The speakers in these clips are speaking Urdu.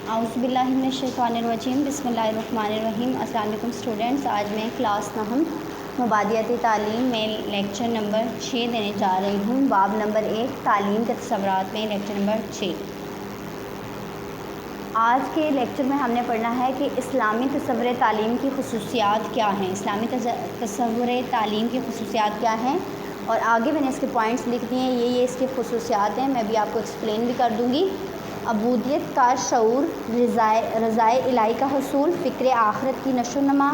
اعوذ باللہ من الشیطان الرجیم بسم اللہ الرحمن الرحیم۔ السلام علیکم اسٹوڈنٹس، آج میں کلاس نہم مبادیاتی تعلیم میں لیکچر نمبر 6 دینے جا رہی ہوں۔ باب نمبر 1 تعلیم کے تصورات میں لیکچر نمبر 6۔ آج کے لیکچر میں ہم نے پڑھنا ہے کہ اسلامی تصور تعلیم کی خصوصیات کیا ہیں، اسلامی تصور تعلیم کی خصوصیات کیا ہیں، اور آگے میں نے اس کے پوائنٹس لکھ دیے ہیں، یہ اس کی خصوصیات ہیں، میں بھی آپ کو ایکسپلین بھی کر دوں گی۔ عبودیت کا شعور، رضائے الہی کا حصول، فکر آخرت کی نشو و نما،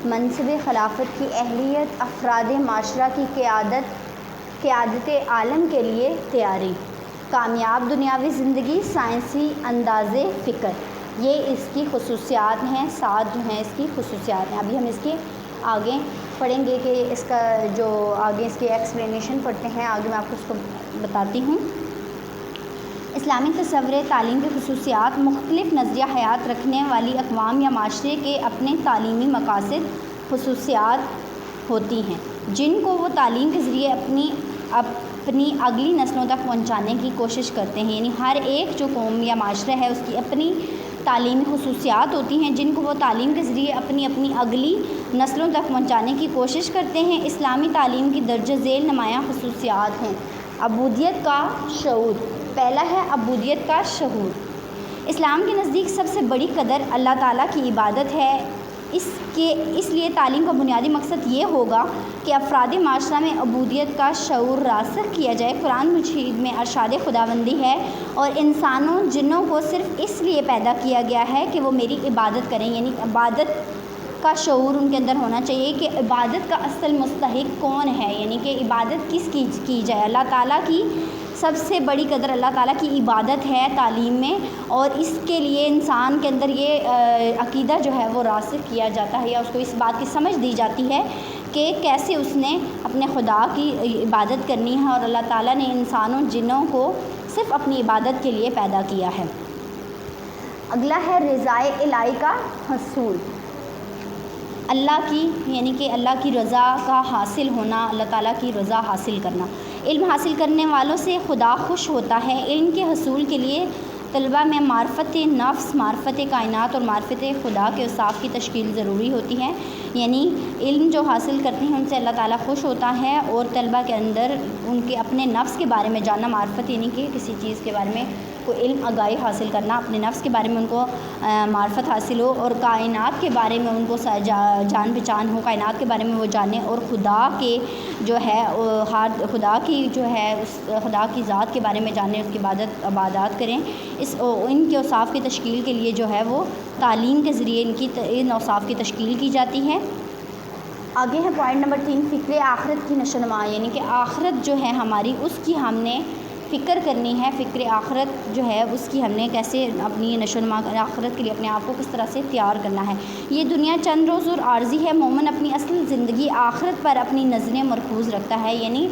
منصب خلافت کی اہلیت، افراد معاشرہ کی قیادت عالم کے لیے تیاری، کامیاب دنیاوی زندگی، سائنسی انداز فکر، یہ اس کی خصوصیات ہیں، 7 جو ہیں اس کی خصوصیات ہیں۔ ابھی ہم اس کے آگے پڑھیں گے کہ اس کا جو آگے اس کی ایکسپلینیشن پڑھتے ہیں، آگے میں آپ کو اس کو بتاتی ہوں۔ اسلامی تصور تعلیم کی خصوصیات: مختلف نظریہ حیات رکھنے والی اقوام یا معاشرے کے اپنے تعلیمی مقاصد خصوصیات ہوتی ہیں، جن کو وہ تعلیم کے ذریعے اپنی اگلی نسلوں تک پہنچانے کی کوشش کرتے ہیں۔ یعنی ہر ایک جو قوم یا معاشرہ ہے اس کی اپنی تعلیمی خصوصیات ہوتی ہیں، جن کو وہ تعلیم کے ذریعے اپنی اگلی نسلوں تک پہنچانے کی کوشش کرتے ہیں۔ اسلامی تعلیم کی درجہ ذیل نمایاں خصوصیات ہیں۔ عبودیت کا شعور، پہلا ہے عبودیت کا شعور۔ اسلام کے نزدیک سب سے بڑی قدر اللہ تعالیٰ کی عبادت ہے۔ اس لیے تعلیم کا بنیادی مقصد یہ ہوگا کہ افراد معاشرہ میں عبودیت کا شعور راسخ کیا جائے۔ قرآن مجید میں ارشاد خداوندی ہے، اور انسانوں جنوں کو صرف اس لیے پیدا کیا گیا ہے کہ وہ میری عبادت کریں۔ یعنی عبادت کا شعور ان کے اندر ہونا چاہیے کہ عبادت کا اصل مستحق کون ہے، یعنی کہ عبادت کس کی جائے۔ اللہ تعالیٰ کی سب سے بڑی قدر اللہ تعالیٰ کی عبادت ہے تعلیم میں، اور اس کے لیے انسان کے اندر یہ عقیدہ جو ہے وہ راسخ کیا جاتا ہے، یا اس کو اس بات کی سمجھ دی جاتی ہے کہ کیسے اس نے اپنے خدا کی عبادت کرنی ہے، اور اللہ تعالیٰ نے انسانوں جنوں کو صرف اپنی عبادت کے لیے پیدا کیا ہے۔ اگلا ہے رضائے الہی کا حصول، اللہ کی یعنی کہ اللہ کی رضا کا حاصل ہونا، اللہ تعالیٰ کی رضا حاصل کرنا۔ علم حاصل کرنے والوں سے خدا خوش ہوتا ہے۔ علم کے حصول کے لیے طلباء میں معرفت نفس، معرفت کائنات اور معرفت خدا کے اوصاف کی تشکیل ضروری ہوتی ہے۔ یعنی علم جو حاصل کرتے ہیں ان سے اللہ تعالیٰ خوش ہوتا ہے، اور طلباء کے اندر ان کے اپنے نفس کے بارے میں جاننا، معرفت یعنی کہ کسی چیز کے بارے میں کوئی علم آگاہی حاصل کرنا، اپنے نفس کے بارے میں ان کو معرفت حاصل ہو، اور کائنات کے بارے میں ان کو جان پہچان ہو، کائنات کے بارے میں وہ جانیں، اور خدا کے جو ہے خدا کی جو ہے اس خدا کی ذات کے بارے میں جانیں، اس کی عبادات کریں۔ ان کے اوصاف کی تشکیل کے لیے جو ہے وہ تعلیم کے ذریعے ان اوصاف کی تشکیل کی جاتی ہے۔ آگے ہے پوائنٹ نمبر 3 فکر آخرت کی نشو و نما، یعنی کہ آخرت جو ہے ہماری اس کی ہم نے فکر کرنی ہے۔ فکر آخرت جو ہے اس کی ہم نے کیسے اپنی نشو و نما آخرت کے لیے اپنے آپ کو کس طرح سے تیار کرنا ہے۔ یہ دنیا چند روز اور عارضی ہے، مومن اپنی اصل زندگی آخرت پر اپنی نظریں مرکوز رکھتا ہے۔ یعنی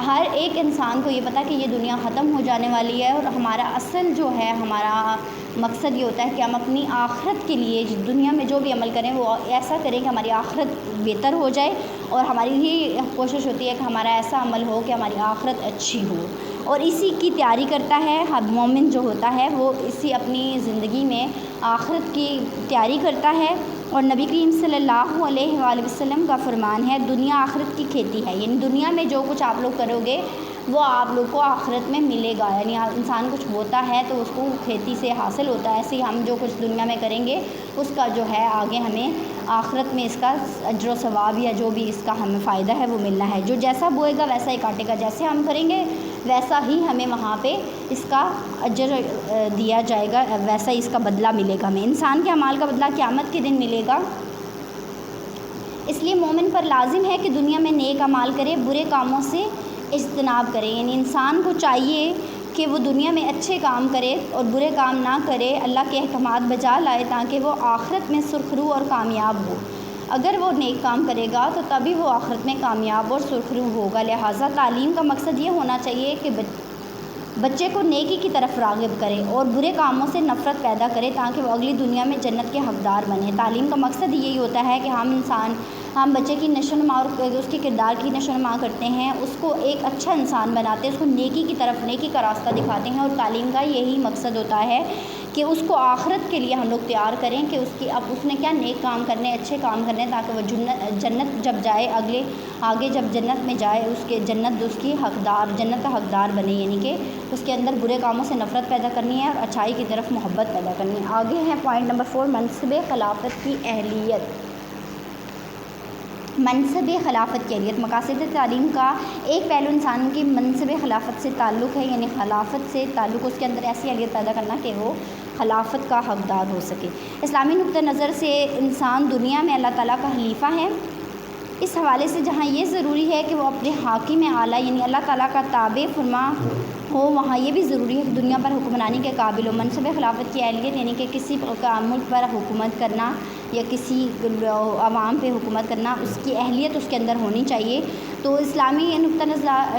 ہر ایک انسان کو یہ پتہ کہ یہ دنیا ختم ہو جانے والی ہے، اور ہمارا اصل جو ہے ہمارا مقصد یہ ہوتا ہے کہ ہم اپنی آخرت کے لیے دنیا میں جو بھی عمل کریں وہ ایسا کریں کہ ہماری آخرت بہتر ہو جائے، اور ہماری یہ کوشش ہوتی ہے کہ ہمارا ایسا عمل ہو کہ ہماری آخرت اچھی ہو، اور اسی کی تیاری کرتا ہے۔ مومن جو ہوتا ہے وہ اسی اپنی زندگی میں آخرت کی تیاری کرتا ہے، اور نبی کریم صلی اللہ علیہ وآلہ وسلم کا فرمان ہے دنیا آخرت کی کھیتی ہے۔ یعنی دنیا میں جو کچھ آپ لوگ کرو گے وہ آپ لوگ کو آخرت میں ملے گا۔ یعنی انسان کچھ ہوتا ہے تو اس کو کھیتی سے حاصل ہوتا ہے، ایسے ہی ہم جو کچھ دنیا میں کریں گے اس کا جو ہے آگے ہمیں آخرت میں اس کا اجر و ثواب یا جو بھی اس کا ہمیں فائدہ ہے وہ ملنا ہے۔ جو جیسا بوئے گا ویسا ہی کاٹے گا، جیسے ہم کریں گے ویسا ہی ہمیں وہاں پہ اس کا اجر دیا جائے گا، ویسا ہی اس کا بدلہ ملے گا ہمیں۔ انسان کے اعمال کا بدلہ قیامت کے دن ملے گا۔ اس لیے مومن پر لازم ہے کہ دنیا میں نیک اعمال کرے، برے کاموں سے اجتناب کرے۔ یعنی انسان کو چاہیے کہ وہ دنیا میں اچھے کام کرے اور برے کام نہ کرے، اللہ کے احکامات بجا لائے تاکہ وہ آخرت میں سرخرو اور کامیاب ہو۔ اگر وہ نیک کام کرے گا تو تبھی وہ آخرت میں کامیاب اور سرخرو ہوگا۔ لہٰذا تعلیم کا مقصد یہ ہونا چاہیے کہ بچے کو نیکی کی طرف راغب کرے اور برے کاموں سے نفرت پیدا کرے تاکہ وہ اگلی دنیا میں جنت کے حقدار بنے۔ تعلیم کا مقصد یہی ہوتا ہے کہ ہم بچے کی نشو و نما اور اس کے کردار کی نشو و نما کرتے ہیں، اس کو ایک اچھا انسان بناتے ہیں، اس کو نیکی کی طرف نیکی کا راستہ دکھاتے ہیں، اور تعلیم کا یہی مقصد ہوتا ہے کہ اس کو آخرت کے لیے ہم لوگ تیار کریں کہ اس نے کیا نیک کام کرنے، اچھے کام کرنے، تاکہ وہ جنت جب جائے آگے جب جنت میں جائے جنت کا حقدار بنے، یعنی کہ اس کے اندر برے کاموں سے نفرت پیدا کرنی ہے اور اچھائی کی طرف محبت پیدا کرنی ہے۔ آگے ہے پوائنٹ نمبر 4، منصب خلافت کی اہلیت۔ منصب خلافت کی اہلیت، مقاصد تعلیم کا ایک پہلو انسان کی منصب خلافت سے تعلق ہے، یعنی خلافت سے تعلق، اس کے اندر ایسی اہلیت پیدا کرنا کہ وہ خلافت کا حقدار ہو سکے۔ اسلامی نقطہ نظر سے انسان دنیا میں اللہ تعالیٰ کا خلیفہ ہے، اس حوالے سے جہاں یہ ضروری ہے کہ وہ اپنے حاکم اعلیٰ یعنی اللہ تعالیٰ کا تابع فرما ہو، وہاں یہ بھی ضروری ہے کہ دنیا پر حکمرانی کے قابل ہو۔ منصب خلافت کی اہلیت یعنی کہ کسی ملک پر حکومت کرنا یا کسی عوام پہ حکومت کرنا، اس کی اہلیت اس کے اندر ہونی چاہیے۔ تو اسلامی نقطہ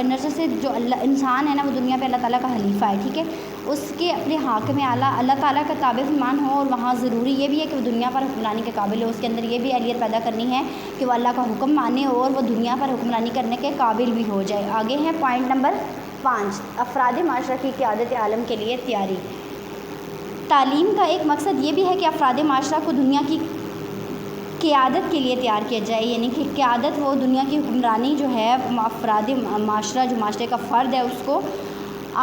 نظر سے جو انسان ہے نا، وہ دنیا پہ اللہ تعالیٰ کا خلیفہ ہے، ٹھیک ہے، اس کے اپنے حاکم اعلیٰ اللہ تعالیٰ کا تابع فرمان ہو، اور وہاں ضروری یہ بھی ہے کہ وہ دنیا پر حکمرانی کے قابل ہو، اس کے اندر یہ بھی اہلیت پیدا کرنی ہے کہ وہ اللہ کا حکم مانے اور وہ دنیا پر حکمرانی کرنے کے قابل بھی ہو جائے۔ آگے ہے پوائنٹ نمبر 5، افراد معاشرہ کی قیادت عالم کے لیے تیاری۔ تعلیم کا ایک مقصد یہ بھی ہے کہ افراد معاشرہ کو دنیا کی قیادت کے لیے تیار کیا جائے، یعنی کہ قیادت، وہ دنیا کی حکمرانی جو ہے، افراد معاشرہ جو معاشرے کا فرد ہے، اس کو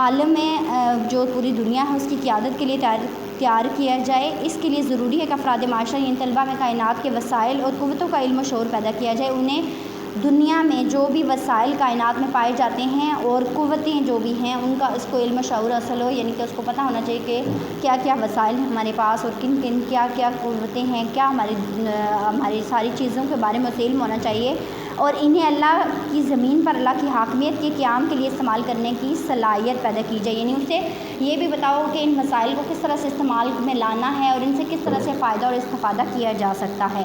عالم میں جو پوری دنیا ہے اس کی قیادت کے لیے تیار کیا جائے۔ اس کے لیے ضروری ہے کہ افراد معاشرہ یعنی طلباء میں کائنات کے وسائل اور قوتوں کا علم و شعور پیدا کیا جائے، انہیں دنیا میں جو بھی وسائل کائنات میں پائے جاتے ہیں اور قوتیں جو بھی ہیں ان کا اس کو علم و شعور حاصل ہو، یعنی کہ اس کو پتہ ہونا چاہیے کہ کیا کیا وسائل ہیں ہمارے پاس اور کن کن کیا کیا قوتیں ہیں، کیا ہماری ساری چیزوں کے بارے میں اسے علم ہونا چاہیے، اور انہیں اللہ کی زمین پر اللہ کی حاکمیت کے قیام کے لیے استعمال کرنے کی صلاحیت پیدا کی جائے، یعنی اسے یہ بھی بتاؤ کہ ان مسائل کو کس طرح سے استعمال میں لانا ہے اور ان سے کس طرح سے فائدہ اور استفادہ کیا جا سکتا ہے۔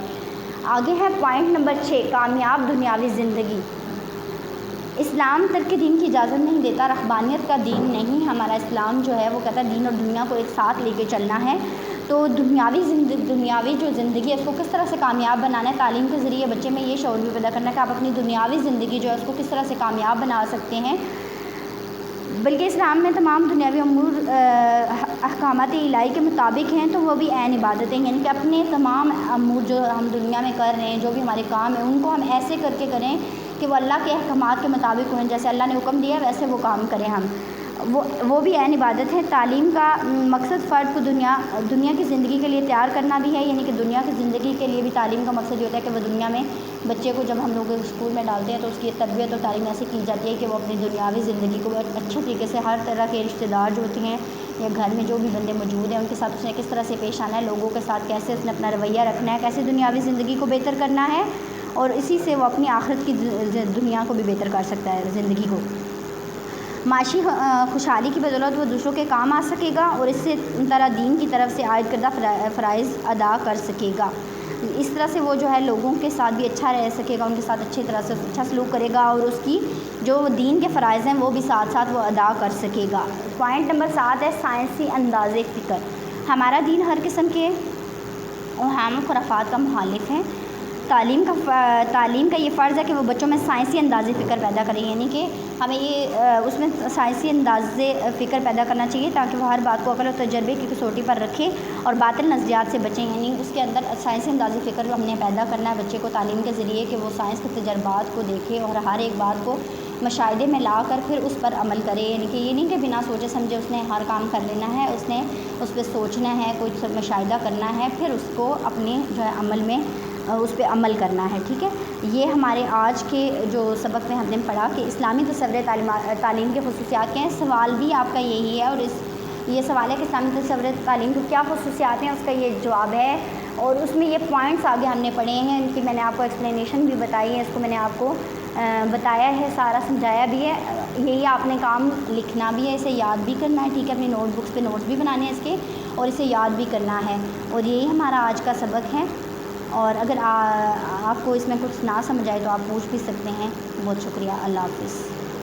آگے ہے پوائنٹ نمبر 6، کامیاب دنیاوی زندگی۔ اسلام ترک دین کی اجازت نہیں دیتا، رہبانیت کا دین نہیں، ہمارا اسلام جو ہے وہ کہتا ہے دین اور دنیا کو ایک ساتھ لے کے چلنا ہے۔ تو دنیاوی جو زندگی ہے اس کو کس طرح سے کامیاب بنانا ہے، تعلیم کے ذریعے بچے میں یہ شعور بھی پیدا کرنا ہے کہ آپ اپنی دنیاوی زندگی جو ہے اس کو کس طرح سے کامیاب بنا سکتے ہیں۔ بلکہ اسلام میں تمام دنیاوی امور احکامات الہی کے مطابق ہیں تو وہ بھی عین عبادت ہیں، یعنی کہ اپنے تمام امور جو ہم دنیا میں کر رہے ہیں، جو بھی ہمارے کام ہیں، ان کو ہم ایسے کر کے کریں کہ وہ اللہ کے احکامات کے مطابق ہوں، جیسے اللہ نے حکم دیا ویسے وہ کام کریں ہم، وہ بھی عین عبادت ہے۔ تعلیم کا مقصد فرد کو دنیا کی زندگی کے لیے تیار کرنا بھی ہے، یعنی کہ دنیا کی زندگی کے لیے بھی تعلیم کا مقصد یہ ہوتا ہے کہ وہ دنیا میں بچے کو جب ہم لوگ اسکول میں ڈالتے ہیں تو اس کی تربیت اور تعلیم ایسی کی جاتی ہے کہ وہ اپنی دنیاوی زندگی کو اچھے طریقے سے، ہر طرح کے رشتہ دار جو ہوتے ہیں یا گھر میں جو بھی بندے موجود ہیں ان کے ساتھ اس نے کس طرح سے پیش آنا ہے، لوگوں کے ساتھ کیسے اس نے اپنا رویہ رکھنا ہے، کیسے دنیاوی زندگی کو بہتر کرنا ہے، اور اسی سے وہ اپنی آخرت کی دنیا کو بھی بہتر کر سکتا ہے، زندگی کو۔ معاشی خوشحالی کی بدولت وہ دوسروں کے کام آ سکے گا اور اس سے طرح دین کی طرف سے عائد کردہ فرائض ادا کر سکے گا، اس طرح سے وہ جو ہے لوگوں کے ساتھ بھی اچھا رہ سکے گا، ان کے ساتھ اچھی طرح سے اچھا سلوک کرے گا اور اس کی جو دین کے فرائض ہیں وہ بھی ساتھ ساتھ وہ ادا کر سکے گا۔ پوائنٹ نمبر 7 ہے سائنسی انداز فکر۔ ہمارا دین ہر قسم کے اوہام و خرافات کا مخالف ہے۔ تعلیم کا یہ فرض ہے کہ وہ بچوں میں سائنسی انداز فکر پیدا کریں، یعنی کہ ہمیں اس میں سائنسی انداز فکر پیدا کرنا چاہیے تاکہ وہ ہر بات کو عقل و تجربے کی کسوٹی پر رکھے اور باطل نظریات سے بچیں، یعنی اس کے اندر سائنسی انداز فکر ہم نے پیدا کرنا ہے بچے کو تعلیم کے ذریعے کہ وہ سائنس کے تجربات کو دیکھے اور ہر ایک بات کو مشاہدے میں لا کر پھر اس پر عمل کرے، یعنی کہ یہ نہیں کہ بنا سوچے سمجھے اس نے ہر کام کر لینا ہے، اس نے اس پہ سوچنا ہے، کچھ مشاہدہ کرنا ہے، پھر اس کو اپنے جو ہے عمل میں اس پہ عمل کرنا ہے، ٹھیک ہے۔ یہ ہمارے آج کے جو سبق میں ہم نے پڑھا کہ اسلامی تصور تعلیم کے خصوصیات کیا ہیں۔ سوال بھی آپ کا یہی ہے اور یہ سوال ہے کہ اسلامی تصور تعلیم کی کیا خصوصیات ہیں، اس کا یہ جواب ہے، اور اس میں یہ پوائنٹس آگے ہم نے پڑھے ہیں، ان کی میں نے آپ کو ایکسپلینیشن بھی بتائی ہے، اس کو میں نے آپ کو بتایا ہے، سارا سمجھایا بھی ہے۔ یہی آپ نے کام لکھنا بھی ہے، اسے یاد بھی کرنا ہے، ٹھیک ہے، اپنی نوٹ بکس پہ نوٹس بھی بنانے ہیں اس کے اور اسے یاد بھی کرنا ہے، اور یہی ہمارا آج کا سبق ہے۔ اور اگر آپ کو اس میں کچھ نہ سمجھ آئے تو آپ پوچھ بھی سکتے ہیں۔ بہت شکریہ، اللہ حافظ۔